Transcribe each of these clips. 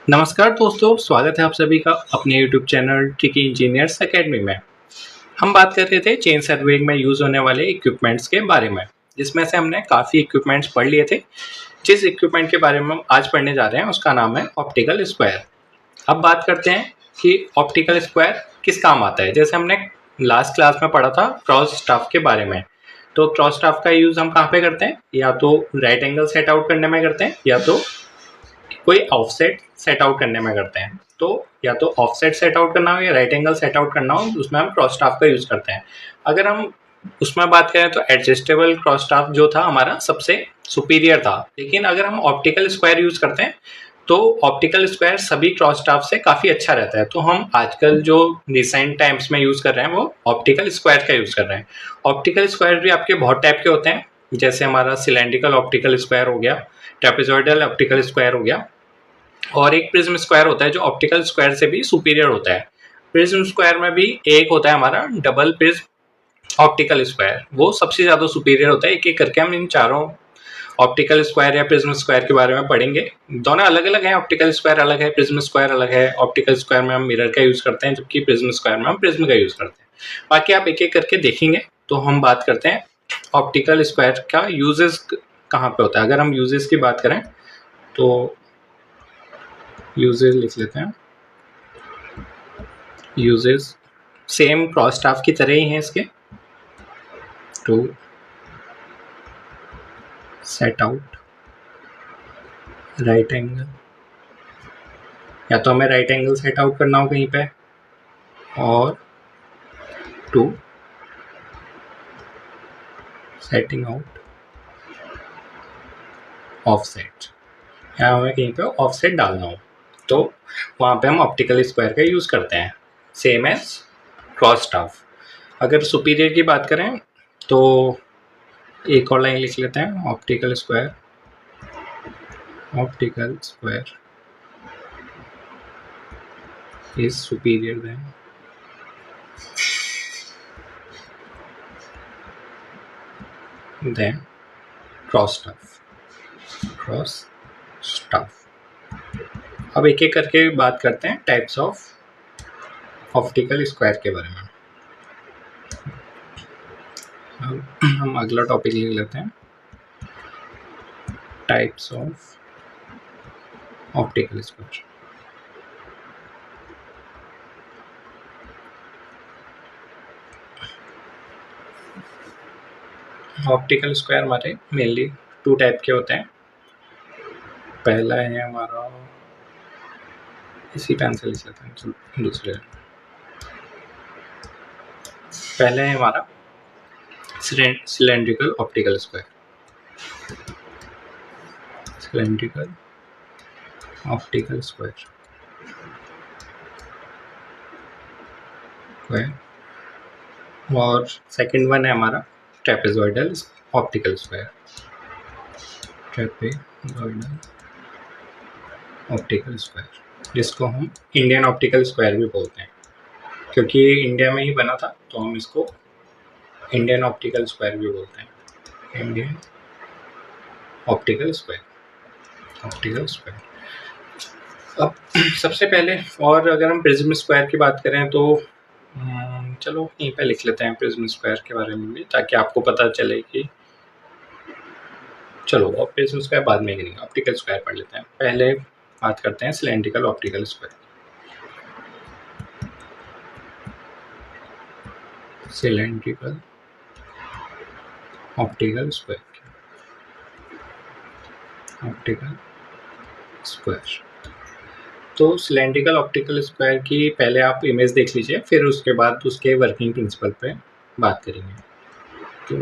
नमस्कार दोस्तों, स्वागत है आप सभी का अपने YouTube channel tricky engineers academy में। हम बात कर रहे थे चेन सर्वेइंग में यूज़ होने वाले इक्विपमेंट्स के बारे में, जिसमें से हमने काफ़ी इक्विपमेंट्स पढ़ लिए थे। जिस इक्विपमेंट के बारे में हम आज पढ़ने जा रहे हैं उसका नाम है ऑप्टिकल स्क्वायर। अब बात करते हैं कि ऑप्टिकल स्क्वायर किस काम आता है। जैसे हमने लास्ट क्लास में पढ़ा था क्रॉस स्टाफ के बारे में, तो क्रॉस स्टाफ का यूज़ हम कहाँ पे करते हैं? या तो राइट एंगल सेट आउट करने में करते हैं, या तो कोई ऑफसेट सेट आउट करने में करते हैं। तो या तो ऑफसेट सेट आउट करना हो या राइट एंगल सेट आउट करना हो, उसमें हम क्रॉस स्टाफ का यूज़ करते हैं। अगर हम उसमें बात करें तो एडजस्टेबल क्रॉस स्टाफ जो था हमारा सबसे सुपीरियर था, लेकिन अगर हम ऑप्टिकल स्क्वायर यूज़ करते हैं तो ऑप्टिकल स्क्वायर सभी क्रॉस स्टाफ से काफ़ी अच्छा रहता है। तो हम आजकल जो रिसेंट टाइम्स में यूज़ कर रहे हैं वो ऑप्टिकल स्क्वायर का यूज़ कर रहे हैं। ऑप्टिकल स्क्वायर भी आपके बहुत टाइप के होते हैं, जैसे हमारा सिलेंड्रिकल ऑप्टिकल स्क्वायर हो गया, ट्रेपेजॉइडल ऑप्टिकल स्क्वायर हो गया, और एक प्रिज्म स्क्वायर होता है जो ऑप्टिकल स्क्वायर से भी सुपीरियर होता है। प्रिज्म स्क्वायर में भी एक होता है हमारा डबल प्रिज्म ऑप्टिकल स्क्वायर, वो सबसे ज़्यादा सुपीरियर होता है। एक एक करके हम इन चारों ऑप्टिकल स्क्वायर या प्रिज्म स्क्वायर के बारे में पढ़ेंगे। दोनों अलग अलग हैं, ऑप्टिकल स्क्वायर अलग है, प्रिज्म स्क्वायर अलग है। ऑप्टिकल स्क्वायर में हम मिरर का यूज़ करते हैं, जबकि प्रिज्म स्क्वायर में हम प्रिज्म का यूज़ करते हैं। बाकी आप एक एक करके देखेंगे। तो हम बात करते हैं ऑप्टिकल स्क्वायर का यूजेस कहाँ पे होता है। अगर हम यूजेस की बात करें तो यूजेस लिख लेते हैं। यूजेस सेम क्रॉस स्टाफ की तरह ही हैं इसके। To set out right angle, या तो हमें राइट एंगल सेट आउट करना हो कहीं पे, और टू सेटिंग आउट ऑफसेट, या हमें कहीं पे ऑफसेट डालना हो तो वहाँ पे हम ऑप्टिकल स्क्वायर का यूज़ करते हैं, सेम एज क्रॉस स्टाफ। अगर सुपीरियर की बात करें तो एक और लाइन लिख लेते हैं। Optical square is superior than cross staff. अब एक एक करके बात करते हैं टाइप्स ऑफ ऑप्टिकल स्क्वायर के बारे में। हम अगला टॉपिक लिख लेते हैं, types of optical square. Optical square हमारे मेनली टू टाइप के होते हैं। पहला है हमारा, इसी पेन से लिख लेते हैं, दूसरे पहले है हमारा cylindrical optical square. Cylindrical optical square, और सेकंड वन है हमारा trapezoidal optical square. Trapezoidal optical square, जिसको हम इंडियन ऑप्टिकल स्क्वायर भी बोलते हैं, क्योंकि ये इंडिया में ही बना था तो हम इसको इंडियन ऑप्टिकल स्क्वायर भी बोलते हैं। Indian optical square. अब सबसे पहले, और अगर हम प्रिज्म स्क्वायर की बात करें तो चलो यहीं पे लिख लेते हैं प्रिज्म स्क्वायर के बारे में भी, ताकि आपको पता चले कि चलो अब प्रिज्म स्क्वायर बाद में करेंगे, ऑप्टिकल स्क्वायर पढ़ लेते हैं। पहले बात करते हैं cylindrical optical square. Cylindrical optical square, तो सिलेंड्रिकल ऑप्टिकल स्क्वायर की पहले आप इमेज देख लीजिए, फिर उसके बाद उसके वर्किंग प्रिंसिपल पे बात करेंगे। तो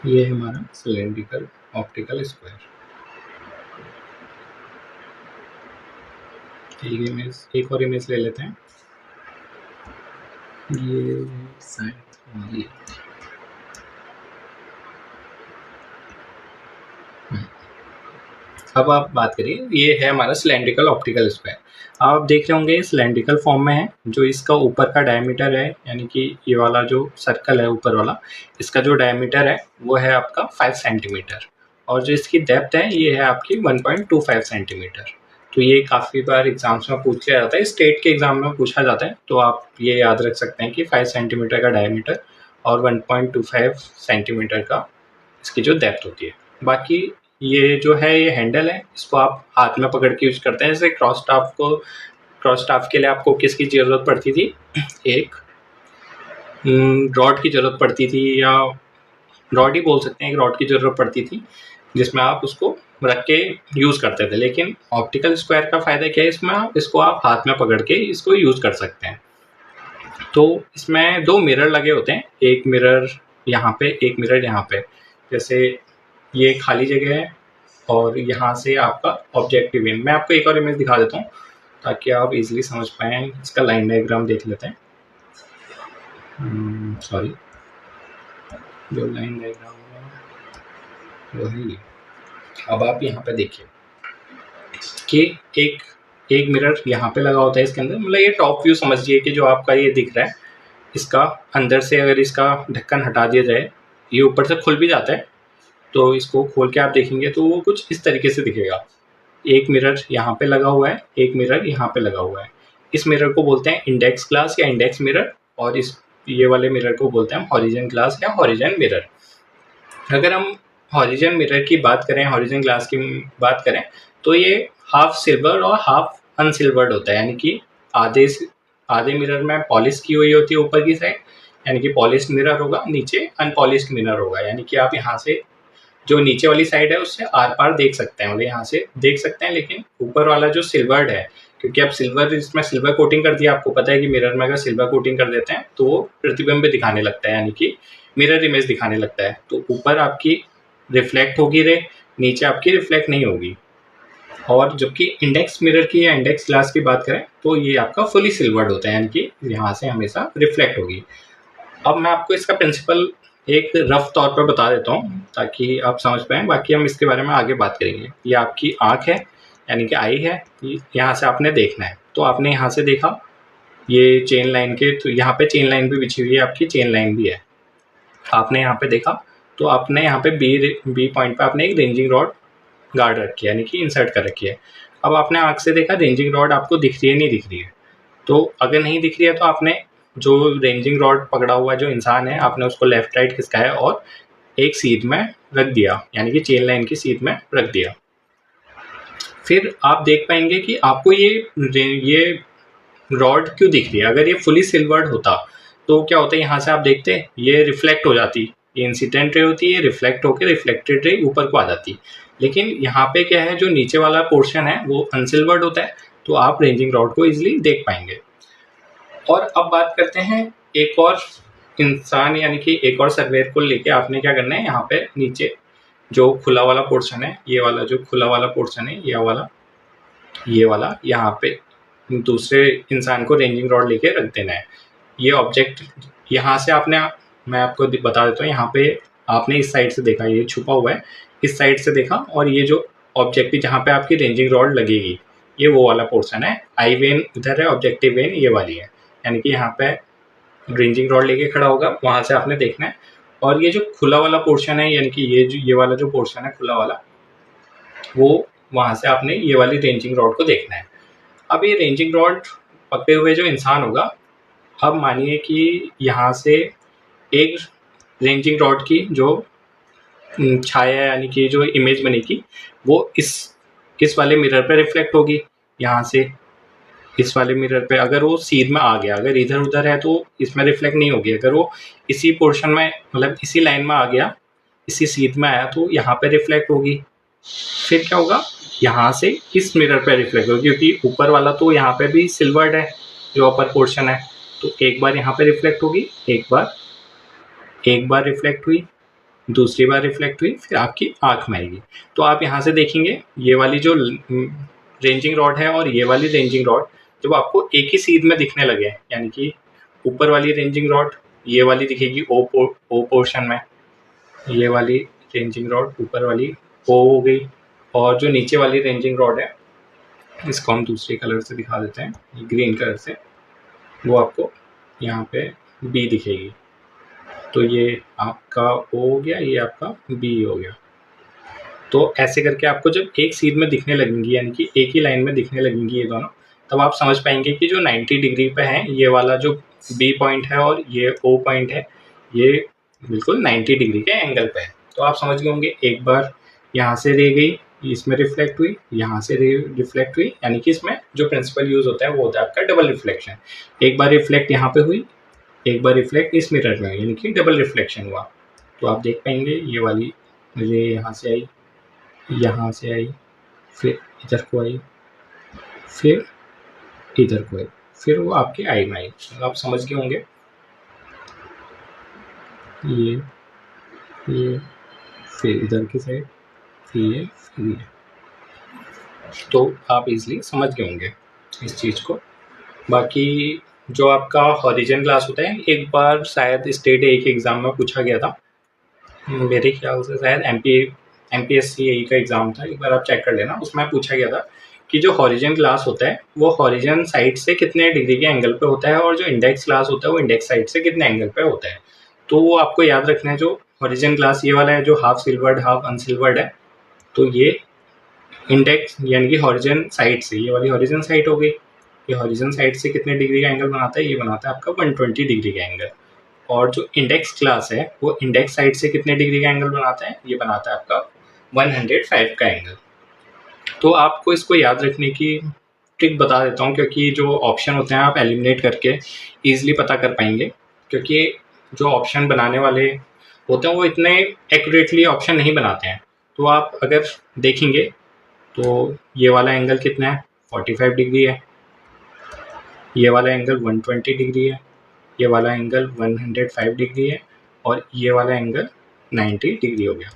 ये है हमारा सिलेंड्रिकल ऑप्टिकल स्क्वायर। एक और इमेज ले लेते हैं, ये साइड ये। अब आप बात करिए, ये है हमारा सिलेंड्रिकल ऑप्टिकल स्क्वायर। आप देख रहे होंगे सिलेंड्रिकल फॉर्म में है। जो इसका ऊपर का डायमीटर है, यानी कि ये वाला जो सर्कल है ऊपर वाला, इसका जो डायमीटर है वो है आपका 5 सेंटीमीटर, और जो इसकी डेप्थ है ये है आपकी 1.25 सेंटीमीटर। तो ये काफ़ी बार एग्ज़ाम्स में पूछ लिया जाता है, स्टेट के एग्ज़ाम में पूछा जाता है, तो आप ये याद रख सकते हैं कि 5 सेंटीमीटर का डायमीटर और 1.25 सेंटीमीटर का इसकी जो डेप्थ होती है। बाकी ये जो है ये हैंडल है, इसको आप हाथ में पकड़ के यूज करते हैं। जैसे क्रॉस स्टाफ के लिए आपको किसकी ज़रूरत पड़ती थी, एक रॉड की ज़रूरत पड़ती थी, या रॉड ही बोल सकते हैं, एक रॉड की ज़रूरत पड़ती थी जिसमें आप उसको रख के यूज़ करते थे। लेकिन ऑप्टिकल स्क्वायर का फ़ायदा क्या है, इसमें इसको आप हाथ में पकड़ के इसको यूज़ कर सकते हैं। तो इसमें 2 मिरर लगे होते हैं, एक मिरर यहाँ पे, एक मिरर यहाँ पे। जैसे ये खाली जगह है और यहाँ से आपका ऑब्जेक्टिव है। मैं आपको एक और इमेज दिखा देता हूँ ताकि आप इजीली समझ पाएँ। इसका लाइन डायग्राम देख लेते हैं। सॉरी, जो लाइन डायग्राम है वो है ये। अब आप यहाँ पे देखिए कि एक मिरर यहाँ पे लगा होता है इसके अंदर। मतलब ये टॉप व्यू समझिए कि जो आपका ये दिख रहा है, इसका अंदर से अगर इसका ढक्कन हटा दिया जाए, ये ऊपर से खुल भी जाता है, तो इसको खोल के आप देखेंगे तो वो कुछ इस तरीके से दिखेगा। एक मिरर यहाँ पे लगा हुआ है, एक मिरर यहाँ पे लगा हुआ है। इस मिरर को बोलते हैं इंडेक्स ग्लास या इंडेक्स मिरर, और ये वाले मिरर को बोलते हैं हॉरिजन ग्लास या हॉरिजन मिरर। अगर हम हॉरिजन मिरर की बात करें, हॉरिजन ग्लास की बात करें, तो ये हाफ सिल्वर और हाफ अनसिल्वर्ड होता है। यानी कि आधे मिरर में पॉलिश की हुई होती है ऊपर की साइड, यानी कि पॉलिश मिरर होगा, नीचे अनपॉलिश्ड मिरर होगा। यानी कि आप यहाँ से जो नीचे वाली साइड है उससे आर पार देख सकते हैं, मतलब यहाँ से देख सकते हैं। लेकिन ऊपर वाला जो सिल्वर्ड है, क्योंकि अब इसमें सिल्वर कोटिंग कर दिया, आपको पता है कि मिरर में अगर सिल्वर कोटिंग कर देते हैं तो वो प्रतिबिंब दिखाने लगता है, यानी कि मिरर इमेज दिखाने लगता है। तो ऊपर आपकी रिफ्लेक्ट होगी रे, नीचे आपकी रिफ्लेक्ट नहीं होगी। और जबकि इंडेक्स मिरर की या इंडेक्स ग्लास की बात करें तो ये आपका फुली सिल्वर्ड होता है, यानी कि यहाँ से हमेशा रिफ्लेक्ट होगी। अब मैं आपको इसका प्रिंसिपल एक रफ तौर पर बता देता हूँ ताकि आप समझ पाएँ, बाकी हम इसके बारे में आगे बात करेंगे। ये आपकी आँख है, यानी कि आई है, यहाँ से आपने देखना है। तो आपने यहाँ से देखा, ये चेन लाइन के, तो यहाँ पे चेन लाइन भी बिछी हुई है, आपकी चेन लाइन भी है। आपने यहाँ पे देखा तो आपने यहाँ पे बी पॉइंट पे आपने एक रेंजिंग रॉड गार्ड रखी है, यानी कि इंसर्ट कर रखी है। अब आपने आँख से देखा रेंजिंग रॉड आपको दिख रही है, नहीं दिख रही है। तो अगर नहीं दिख रही है तो आपने जो रेंजिंग रॉड पकड़ा हुआ जो इंसान है, आपने उसको लेफ्ट राइट खिसकाया और एक सीध में रख दिया, यानी कि चेन लाइन की सीध में रख दिया। फिर आप देख पाएंगे कि आपको ये रॉड क्यों दिख रही है। अगर ये फुली सिल्वर्ड होता तो क्या होता है, यहाँ से आप देखते ये रिफ्लेक्ट हो जाती, ये इंसिडेंट रे होती है, रिफ्लेक्ट होकर रिफ्लेक्टेड रे ऊपर को आ जाती। लेकिन यहाँ पे क्या है, जो नीचे वाला पोर्शन है वो अनसिल्वर्ड होता है, तो आप रेंजिंग रॉड को इजिली देख पाएंगे। और अब बात करते हैं एक और इंसान, यानी कि एक और सर्वेयर को लेके आपने क्या करना है, यहाँ पे नीचे जो खुला वाला पोर्शन है, ये वाला जो खुला वाला पोर्शन है, ये वाला यहाँ पे दूसरे इंसान को रेंजिंग रॉड लेके रख देना है। ये ऑब्जेक्ट यहाँ से आपने, मैं आपको बता देता हूँ, यहाँ पे आपने इस साइड से देखा, ये छुपा हुआ है, इस साइड से देखा, और ये जो ऑब्जेक्टिव जहाँ पे आपकी रेंजिंग रॉड लगेगी, ये वो वाला पोर्शन है। आई वेन इधर है, ऑब्जेक्टिव वेन ये वाली है, यानी कि यहाँ पे रेंजिंग रॉड लेके खड़ा होगा, वहाँ से आपने देखना है। और ये जो खुला वाला पोर्शन है, यानी कि ये वाला जो पोर्शन है खुला वाला, वो वहाँ से आपने ये वाली रेंजिंग रॉड को देखना है। अब ये रेंजिंग रॉड पकड़े हुए जो इंसान होगा, अब मानिए कि यहाँ से एक रेंजिंग रॉड की जो छाया, यानी कि जो इमेज बनेगी, वो इस वाले मिरर पे रिफ्लेक्ट होगी। यहाँ से इस वाले मिरर पे अगर वो सीध में आ गया, अगर इधर उधर है तो इसमें रिफ्लेक्ट नहीं होगी। अगर वो इसी पोर्शन में, मतलब इसी लाइन में आ गया, इसी सीध में आया, तो यहाँ पे रिफ्लेक्ट होगी। फिर क्या होगा, यहाँ से इस मिरर पे रिफ्लेक्ट होगी, क्योंकि ऊपर वाला तो यहाँ पे भी सिल्वर्ड है जो अपर पोर्शन है, तो एक बार यहाँ पे रिफ्लेक्ट होगी, एक बार रिफ्लेक्ट हुई, दूसरी बार रिफ्लेक्ट हुई, फिर आपकी आँख में आएगी। तो आप यहाँ से देखेंगे ये वाली जो रेंजिंग रॉड है और ये वाली रेंजिंग रॉड जब आपको एक ही सीध में दिखने लगे, यानी कि ऊपर वाली रेंजिंग रॉड ये वाली दिखेगी ओ पोर्शन में, ये वाली रेंजिंग रॉड ऊपर वाली ओ हो गई, और जो नीचे वाली रेंजिंग रॉड है, इसको हम दूसरे कलर से दिखा देते हैं, ग्रीन कलर से, वो आपको यहाँ पे बी दिखेगी। तो ये आपका ओ हो गया, ये आपका बी हो गया। तो ऐसे करके आपको जब एक सीध में दिखने लगेंगी, यानी कि एक ही लाइन में दिखने लगेंगी ये दोनों, तब आप समझ पाएंगे कि जो 90 डिग्री पे है ये वाला जो बी पॉइंट है और ये ओ पॉइंट है, ये बिल्कुल 90 डिग्री के एंगल पे है। तो आप समझ गए होंगे, एक बार यहाँ से रे गई, इसमें रिफ्लेक्ट हुई, यहाँ से रे रिफ्लेक्ट हुई, यानी कि इसमें जो प्रिंसिपल यूज होता है वो होता है आपका डबल रिफ्लेक्शन। एक बार रिफ्लेक्ट यहाँ पे हुई, एक बार रिफ्लेक्ट इस मिरर में, यानी कि डबल रिफ्लेक्शन हुआ। तो आप देख पाएंगे ये वाली रे यहाँ से आई, यहाँ से आई, फिर इधर को आई, फिर इधर को आई, फिर वो आपके आई में आई। आप समझ गए होंगे ये फिर इधर की साइड, फिर ये। तो आप इजीली समझ गए होंगे इस चीज़ को। बाकी जो आपका हॉरिजन ग्लास होता है, एक बार शायद स्टेट ए के एग्ज़ाम में पूछा गया था, मेरे ख्याल से शायद MPSC AE का एग्ज़ाम था, एक बार आप चेक कर लेना। उसमें पूछा गया था कि जो हॉरिजन ग्लास होता है वो हॉरिजन साइड से कितने डिग्री के एंगल पे होता है, और जो इंडेक्स ग्लास होता है वो इंडेक्स साइड से कितने एंगल पे होता है। तो वो आपको याद रखना है। जो हॉरिजन ग्लास ये वाला है जो हाफ सिल्वर्ड हाफ अनसिल्वर्ड है, तो ये इंडेक्स यानी कि हॉरिजन साइड से, ये वाली हॉरिजन साइड हो गई, ये हॉरिजन साइड से कितने डिग्री का एंगल बनाता है, ये बनाता है आपका 120 डिग्री का एंगल। और जो इंडेक्स ग्लास है वो इंडेक्स साइड से कितने डिग्री का एंगल बनाता है, ये बनाता है आपका 105 का एंगल। तो आपको इसको याद रखने की ट्रिक बता देता हूँ, क्योंकि जो ऑप्शन होते हैं आप एलिमिनेट करके ईजिली पता कर पाएंगे, क्योंकि जो ऑप्शन बनाने वाले होते हैं वो इतने एक्यूरेटली ऑप्शन नहीं बनाते हैं। तो आप अगर देखेंगे तो ये वाला एंगल कितना है, 45 डिग्री है, ये वाला एंगल 120 डिग्री है, ये वाला एंगल 105 डिग्री है, और ये वाला एंगल 90 डिग्री हो गया।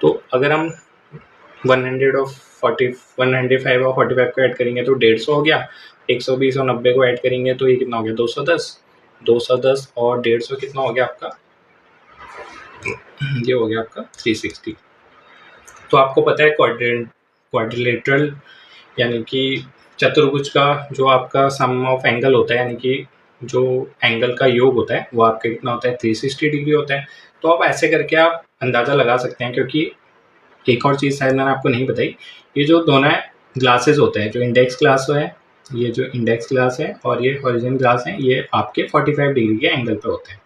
तो अगर हम 105 और 45 को ऐड करेंगे तो 150 हो गया, 120 और 90 को ऐड करेंगे तो ये कितना हो गया, 210। 210 और 150 कितना हो गया आपका, ये हो गया आपका 360। तो आपको पता है क्वाड्रिलेटरल यानी कि चतुर्भुज का जो आपका सम ऑफ एंगल होता है, यानी कि जो एंगल का योग होता है वो आपका कितना होता है, 360 डिग्री होता है। तो आप ऐसे करके आप अंदाज़ा लगा सकते हैं। क्योंकि एक और चीज़ शायद मैंने आपको नहीं बताई, ये जो दोनों ग्लासेस होते हैं, जो इंडेक्स ग्लास है, ये जो इंडेक्स ग्लास है और ये हॉरिजन ग्लास है, ये आपके 45 डिग्री के एंगल पे होते हैं।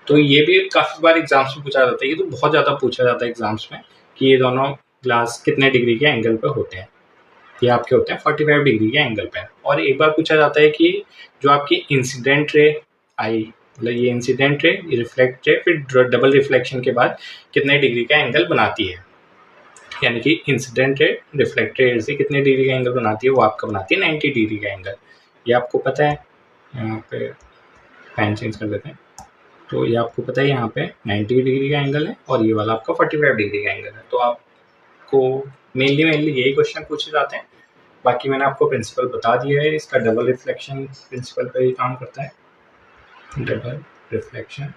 तो ये भी काफ़ी बार एग्जाम्स में पूछा जाता है, ये तो बहुत ज़्यादा पूछा जाता है एग्जाम्स में कि ये दोनों ग्लास कितने डिग्री के एंगल पे होते हैं। ये आपके होते हैं 45 डिग्री के एंगल पे। और एक बार पूछा जाता है कि जो आपकी इंसिडेंट रे आई, मतलब ये इंसिडेंट रे, ये रिफ्लेक्ट रे, फिर डबल रिफ्लेक्शन के बाद कितने डिग्री का एंगल बनाती है, यानी कि इंसिडेंट रे रिफ्लेक्ट रे से कितने डिग्री का एंगल बनाती है, वो आपका बनाती है 90 डिग्री का एंगल। ये आपको पता है। यहाँ पे पेन चेंज कर देते हैं। तो ये आपको पता है यहाँ पे 90 डिग्री का एंगल है और ये वाला आपका 45 डिग्री का एंगल है। तो आपको मेनली यही क्वेश्चन पूछे जाते हैं। बाकी मैंने आपको प्रिंसिपल बता दिया है, इसका डबल रिफ्लेक्शन प्रिंसिपल पे ही काम करता है। डबल रिफ्लेक्शन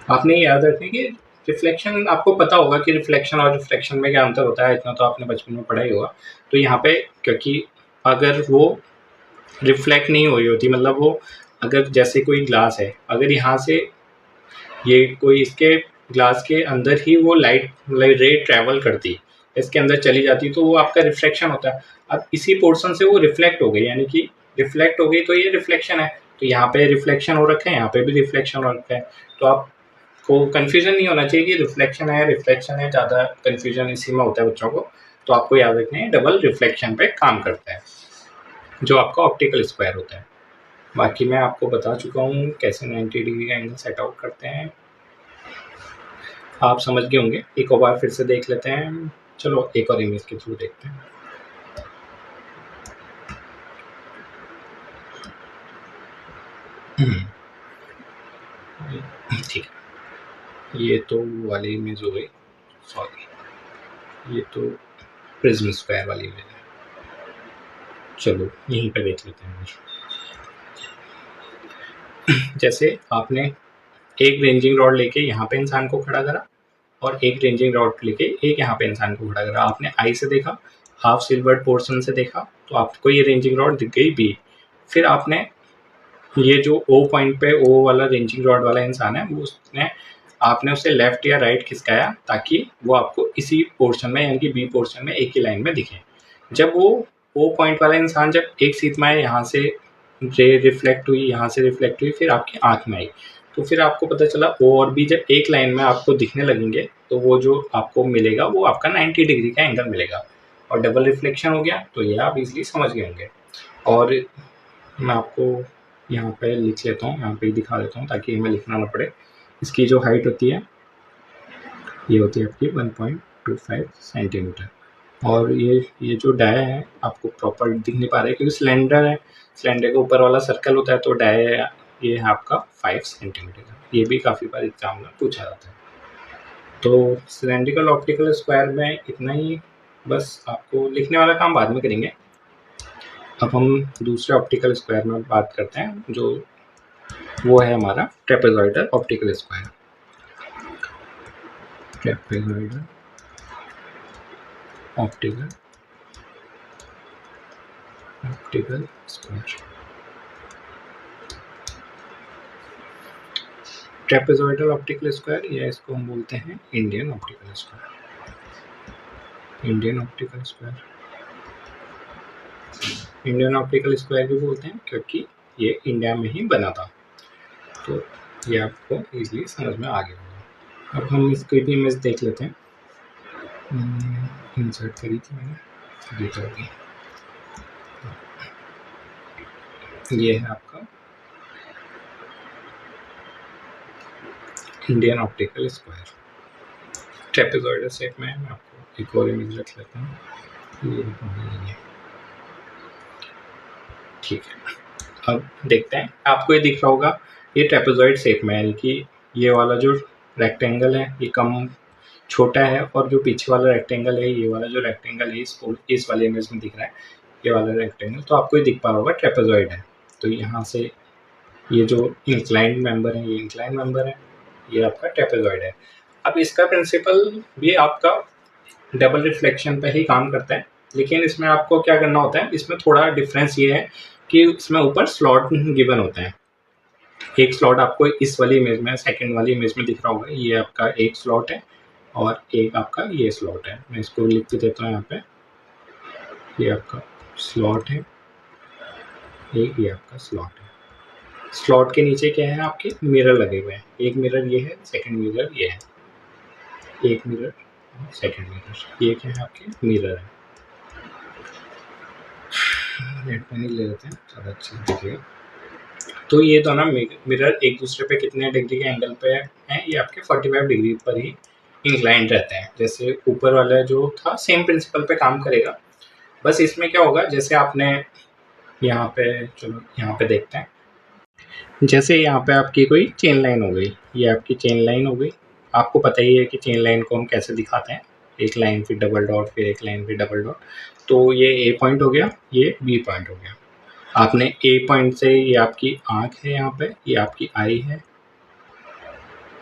आपने याद रखना कि रिफ्लेक्शन, आपको पता होगा कि रिफ्लेक्शन और रिफ्लेक्शन में क्या अंतर होता है, इतना तो आपने बचपन में पढ़ा ही होगा। तो यहाँ पे क्योंकि अगर वो रिफ्लेक्ट नहीं हुई होती, मतलब वो अगर जैसे कोई ग्लास है, अगर यहाँ से ये कोई इसके ग्लास के अंदर ही वो लाइट रे ट्रैवल करती, इसके अंदर चली जाती, तो वो आपका रिफ्लेक्शन होता है। अब इसी पोर्शन से वो रिफ्लेक्ट हो गई, यानी कि रिफ्लेक्ट हो गई, तो ये रिफ्लेक्शन है। तो यहाँ पे रिफ्लेक्शन हो रखा है, यहाँ पे भी रिफ्लेक्शन हो रखा है। तो आपको कन्फ्यूजन नहीं होना चाहिए कि रिफ्लेक्शन है रिफ्लेक्शन है, ज़्यादा कन्फ्यूजन इसी में होता है बच्चों को। तो आपको याद रखना है डबल रिफ्लेक्शन पे काम करता है, जो आपका ऑप्टिकल स्क्वायर होता है। बाकी मैं आपको बता चुका हूँ कैसे 90 डिग्री का एंगल सेट आउट करते हैं, आप समझ गए होंगे। एक और बार फिर से देख लेते हैं। चलो एक और इमेज के थ्रू देखते हैं। ठीक है, ये तो वाली इमेज हो गई, सॉरी ये तो प्रिज्म स्क्वायर वाली इमेज है। चलो यहीं पे देख लेते हैं। जैसे आपने एक रेंजिंग रॉड लेके यहाँ पे इंसान को खड़ा करा और एक रेंजिंग रॉड लेके एक यहाँ पे इंसान को खड़ा करा, आपने आई से देखा, हाफ सिल्वर्ड पोर्शन से देखा, तो आपको ये रेंजिंग रॉड दिख गई बी। फिर आपने ये जो ओ पॉइंट पे ओ वाला रेंजिंग रॉड वाला इंसान है, वो उसने आपने उसे लेफ्ट या राइट खिसकाया ताकि वो आपको इसी पोर्शन में यानी कि बी पोर्शन में एक ही लाइन में दिखे। जब वो ओ पॉइंट वाला इंसान जब एक सीट में आए, यहाँ से रे रिफ्लेक्ट हुई, यहाँ से रिफ्लेक्ट हुई, फिर आपकी आँख में आई, तो फिर आपको पता चला ओ और बी जब एक लाइन में आपको दिखने लगेंगे तो वो जो आपको मिलेगा वो आपका 90 डिग्री का एंगल मिलेगा और डबल रिफ्लेक्शन हो गया। तो ये आप इजीली समझ गए होंगे। और मैं आपको यहाँ पे लिख लेता हूँ, यहाँ पे दिखा देता हूँ ताकि हमें लिखना ना पड़े। इसकी जो हाइट होती है ये होती है आपकी 1.25 सेंटीमीटर और ये जो डाया है आपको प्रॉपर दिख नहीं पा रहा है क्योंकि सिलेंडर है, सिलेंडर के ऊपर वाला सर्कल होता है, तो डाया ये है आपका 5 सेंटीमीटर का। ये भी काफ़ी बार एग्जाम में पूछा जाता है। तो सिलेंड्रिकल ऑप्टिकल स्क्वायर में इतना ही, बस आपको लिखने वाला काम बाद में करेंगे। अब हम दूसरे ऑप्टिकल स्क्वायर में बात करते हैं, जो वो है हमारा trapezoidal optical square. Trapezoidal optical square. Trapezoidal optical square या इसको हम बोलते हैं Indian optical square. Indian optical square, Indian optical square भी बोलते हैं क्योंकि ये इंडिया में ही बना था। तो ये आपको इजीली समझ में आ गया होगा। अब हम इसकी भी इमेज देख लेते हैं। इंसर्ट करी थी मैंने, देखा होगी। ये है आपका Indian optical square trapezoidal shape में। मैं आपको एक और इमेज रख लेता हूँ, ये ठीक है। अब देखते हैं, आपको ये दिख रहा होगा ये ट्रेपेजॉइड शेप में है, यानी कि ये वाला जो रेक्टेंगल है ये कम छोटा है और जो पीछे वाला रेक्टेंगल है, ये वाला जो रेक्टेंगल है इस वाले इमेज में दिख रहा है ये वाला रेक्टेंगल, तो आपको ये दिख पा रहा होगा ट्रेपेजॉइड है। तो यहाँ से ये जो इंक्लाइंड मेंबर है, ये इंक्लाइंड मेंबर है, ये आपका ट्रेपेजॉइड है। अब इसका प्रिंसिपल भी आपका डबल रिफ्लेक्शन पे ही काम करता है, लेकिन इसमें आपको क्या करना होता है, इसमें थोड़ा डिफरेंस ये है कि इसमें ऊपर स्लॉट गिवन होते हैं। एक स्लॉट आपको इस वाली इमेज में, सेकंड वाली इमेज में दिख रहा होगा, ये आपका एक स्लॉट है और एक आपका ये स्लॉट है। मैं इसको लिख के देता हूँ यहाँ पे, ये आपका स्लॉट है, एक ये आपका स्लॉट है। स्लॉट के नीचे क्या है, आपके मिरर लगे हुए हैं। एक मिरर ये है, सेकंड मिरर ये है, एक मिरर सेकंड मिरर, ये क्या है आपके मिरर है। रेड पेन ही ले लेते हैं, ज़्यादा अच्छा दिखेगा। तो ये दोनों मिरर एक दूसरे पे कितने डिग्री के एंगल पे हैं, ये आपके 45 डिग्री पर ही इंक्लाइंड रहते हैं। जैसे ऊपर वाला जो था सेम प्रिंसिपल पे काम करेगा, बस इसमें क्या होगा, जैसे आपने यहाँ पे, चलो यहाँ पे देखते हैं, जैसे यहाँ पे आपकी कोई चेन लाइन हो गई, ये आपकी चेन लाइन हो गई। आपको पता ही है कि चेन लाइन को हम कैसे दिखाते हैं, एक लाइन फिर डबल डॉट, फिर एक लाइन फिर डबल डॉट। तो ये ए पॉइंट हो गया, ये बी पॉइंट हो गया। आपने ए पॉइंट से, ये आपकी आँख है यहाँ पे, ये आपकी आई है,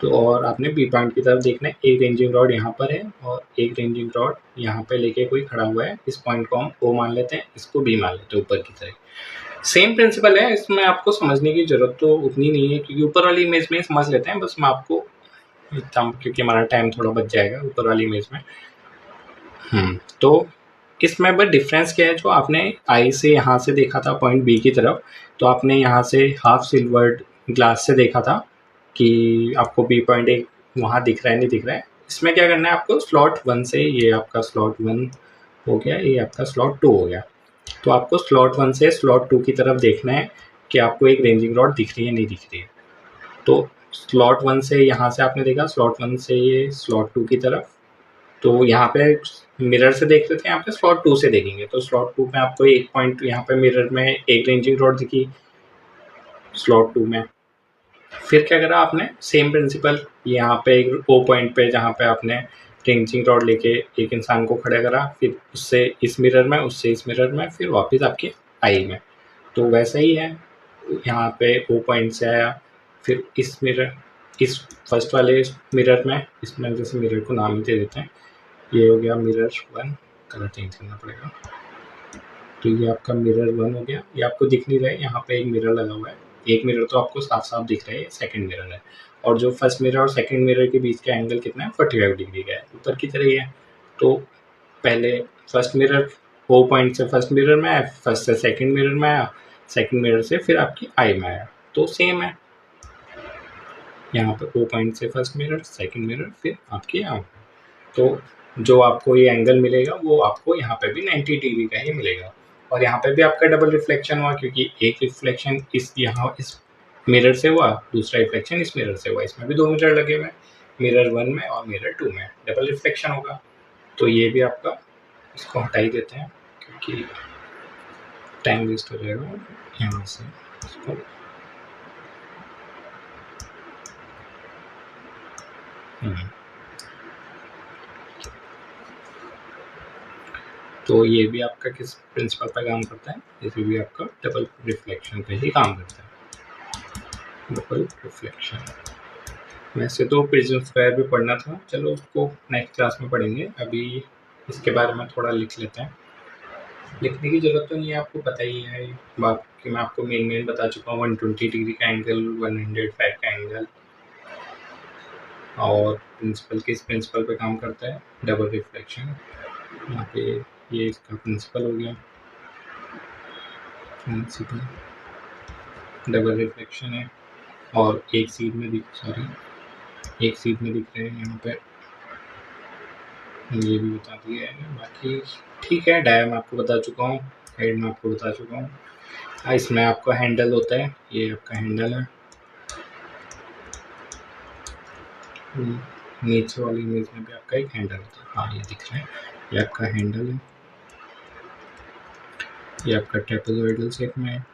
तो और आपने बी पॉइंट की तरफ देखना है। एक रेंजिंग रॉड यहाँ पर है और एक रेंजिंग रॉड यहाँ पे लेके कोई खड़ा हुआ है। इस पॉइंट को हम ओ मान लेते हैं, इसको बी मान लेते हैं ऊपर की तरफ। सेम प्रिंसिपल है, इसमें आपको समझने की जरूरत तो उतनी नहीं है क्योंकि ऊपर वाली इमेज में समझ लेते हैं। बस मैं आपको क्योंकि हमारा टाइम थोड़ा बच जाएगा ऊपर वाली इमेज में। तो इसमें बस डिफरेंस क्या है, जो आपने आई से यहाँ से देखा था पॉइंट बी की तरफ, तो आपने यहाँ से हाफ सिल्वर्ड ग्लास से देखा था कि आपको बी पॉइंट एक वहाँ दिख रहा है, नहीं दिख रहा है। इसमें क्या करना है आपको, स्लॉट 1 से, ये आपका स्लॉट 1 हो गया, ये आपका स्लॉट 2 हो गया, तो आपको स्लॉट 1 से स्लॉट 2 की तरफ देखना है कि आपको एक रेंजिंग रॉड दिख रही है नहीं दिख रही है। तो स्लॉट 1 से यहाँ से आपने देखा, स्लॉट 1 से ये स्लॉट 2 की तरफ, तो यहाँ पे मिरर से देख रहे थे, यहाँ पे स्लॉट 2 से देखेंगे तो स्लॉट 2 में आपको एक पॉइंट यहाँ पे मिरर में एक रेंजिंग रॉड दिखी स्लॉट 2 में। फिर क्या करा आपने, सेम प्रिंसिपल, यहाँ पे एक ओ पॉइंट पे जहाँ पे आपने रेंजिंग रॉड लेके एक इंसान को खड़ा करा, फिर उससे इस मिरर में, उससे इस मिरर में, फिर वापस आपके आई में। तो वैसा ही है, यहाँ पे ओ पॉइंट से आया, फिर इस मिरर, इस फर्स्ट वाले मिरर में, इसमें जैसे मिरर को नाम ही दे देते हैं, ये हो गया मिरर 1, कलर चेंज करना पड़ेगा। तो ये आपका मिरर 1 हो गया, ये आपको दिख नहीं रहा है, यहाँ पे एक मिरर लगा हुआ है, एक मिरर तो आपको साफ साफ दिख रहा है, सेकंड मिरर है। और जो फर्स्ट मिरर और सेकंड मिरर के बीच का एंगल कितना है, 45 डिग्री का है, ऊपर की तरह ही है। तो पहले फर्स्ट मिरर O पॉइंट से फर्स्ट मिरर में आया, फर्स्ट से सेकंड मिरर में आया, सेकंड मिरर से फिर आपकी आई में आया, तो सेम है। यहाँ पे O पॉइंट से फर्स्ट मिरर, सेकंड मिरर, फिर आपकी आई। तो जो आपको ये एंगल मिलेगा वो आपको यहाँ पे भी 90 डिग्री का ही मिलेगा। और यहाँ पे भी आपका डबल रिफ्लेक्शन हुआ, क्योंकि एक रिफ्लेक्शन इस मिरर से हुआ, दूसरा रिफ्लेक्शन इस मिरर से हुआ। इसमें भी 2 मिरर लगे हुए हैं, मिरर 1 में और मिरर 2 में, डबल रिफ्लेक्शन होगा। तो ये भी आपका, इसको हटा ही देते हैं क्योंकि टाइम वेस्ट हो जाएगा। यहाँ से इसको तो ये भी आपका किस प्रिंसिपल पे काम करता है, ये भी आपका डबल रिफ्लेक्शन पे ही काम करता है। डबल रिफ्लेक्शन वैसे तो प्रिज्म स्क्वायर भी पढ़ना था, चलो उसको नेक्स्ट क्लास में पढ़ेंगे। अभी इसके बारे में थोड़ा लिख लेते हैं। लिखने की ज़रूरत तो नहीं है, आपको पता ही है बाकी मैं आपको मेन बता चुका हूँ। 120 डिग्री का एंगल, 105 का एंगल, और प्रिंसिपल किस प्रिंसिपल पे काम करता है, डबल रिफ्लेक्शन। यहाँ पे ये इसका प्रिंसिपल हो गया, प्रिंसिपल डबल रिफ्लेक्शन है। और एक सीध में दिख रहे हैं यहाँ पे, ये भी बता दिया है। बाकी ठीक है, डायग्राम आपको बता चुका हूँ, साइड में आपको बता चुका हूँ। इसमें आपका हैंडल होता है, ये आपका हैंडल है। नीचे वाली इमेज में भी आपका एक हैंडल होता है, हाँ ये दिख रहा है, ये आपका हैंडल है। ये आपका ट्रेपेजॉइडल शेप में है,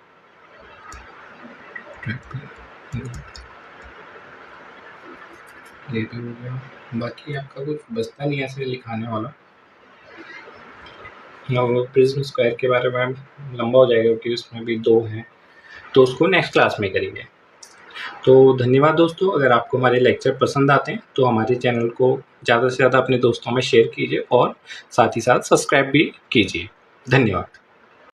ये भी हो गया। बाकी आपका कुछ बचता नहीं है ऐसे लिखाने वाला। प्रिज्म स्क्वायर के बारे में लंबा हो जाएगा क्योंकि उसमें भी 2 हैं, तो उसको नेक्स्ट क्लास में करेंगे। तो धन्यवाद दोस्तों, अगर आपको हमारे लेक्चर पसंद आते हैं तो हमारे चैनल को ज़्यादा से ज़्यादा अपने दोस्तों में शेयर कीजिए और साथ ही साथ सब्सक्राइब भी कीजिए। धन्यवाद।